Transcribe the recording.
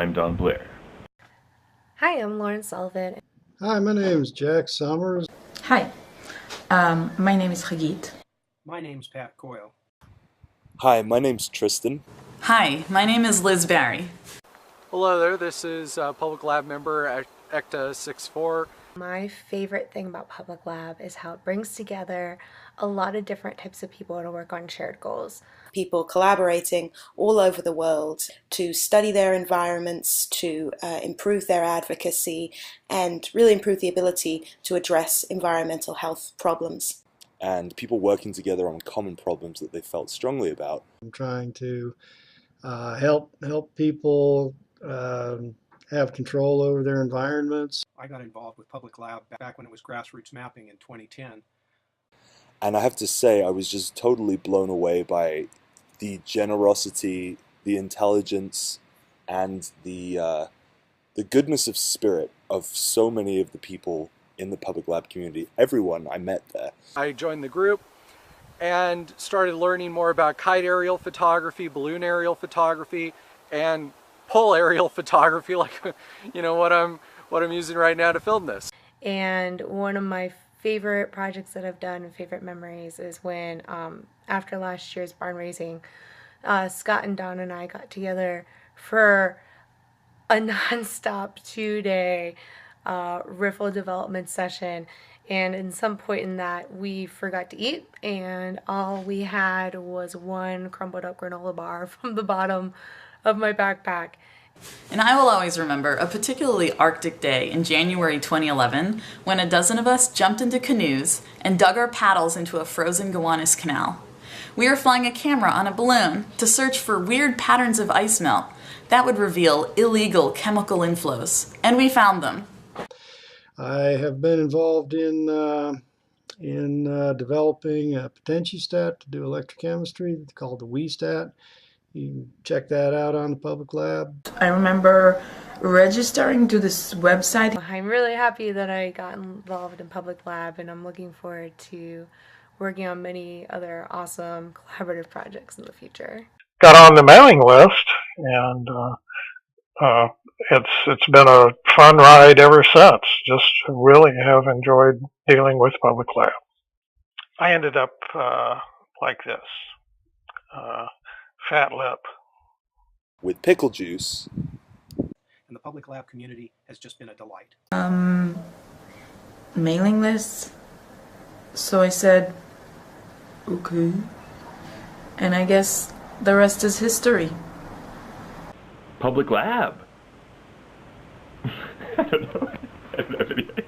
I'm Don Blair. Hi, I'm Lauren Sullivan. Hi, my name is Jack Summers. Hi, my name is Hagit. My name's Pat Coyle. Hi, my name's Tristan. Hi, my name is Liz Barry. Hello there, this is Public Lab member ECTA 64. My favorite thing about Public Lab is how it brings together a lot of different types of people to work on shared goals. People collaborating all over the world to study their environments, to improve their advocacy, and really improve the ability to address environmental health problems. And people working together on common problems that they felt strongly about. I'm trying to help people have control over their environments. I got involved with Public Lab back when it was grassroots mapping in 2010. And I have to say, I was just totally blown away by the generosity, the intelligence, and the goodness of spirit of so many of the people in the Public Lab community, everyone I met there. I joined the group and started learning more about kite aerial photography, balloon aerial photography, and pole aerial photography, like what I'm using right now to film this. And one of my favorite projects that I've done and favorite memories is when after last year's barn raising, Scott and Don and I got together for a non-stop 2-day riffle development session, and in some point in that we forgot to eat and all we had was one crumbled up granola bar from the bottom of my backpack. And I will always remember a particularly Arctic day in January 2011 when a dozen of us jumped into canoes and dug our paddles into a frozen Gowanus canal. We were flying a camera on a balloon to search for weird patterns of ice melt that would reveal illegal chemical inflows, and we found them. I have been involved in developing a potentiostat to do electrochemistry. It's called the WeStat. You can check that out on the Public Lab. I remember registering to this website. I'm really happy that I got involved in Public Lab, and I'm looking forward to working on many other awesome collaborative projects in the future. Got on the mailing list, and it's been a fun ride ever since. Just really have enjoyed dealing with Public Lab. I ended up like this. Fat lip. With pickle juice. And the Public Lab community has just been a delight. Mailing list. So I said, okay. And I guess the rest is history. Public Lab. I don't know. I have no idea.